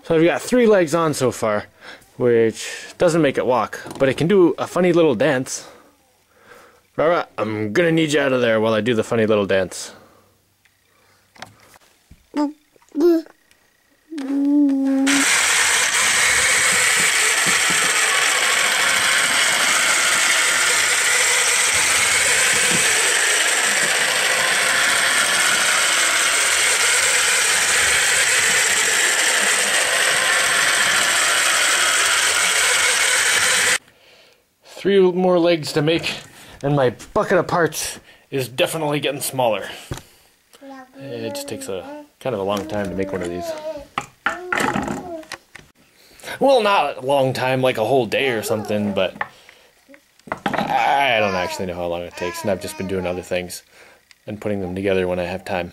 So I've got 3 legs on so far, which doesn't make it walk, but it can do a funny little dance. Rara, I'm gonna need you out of there while I do the funny little dance. Three more legs to make, and my bucket of parts is definitely getting smaller. It just takes a kind of a long time to make one of these. Well, not a long time, like a whole day or something, but I don't actually know how long it takes, and I've just been doing other things and putting them together when I have time.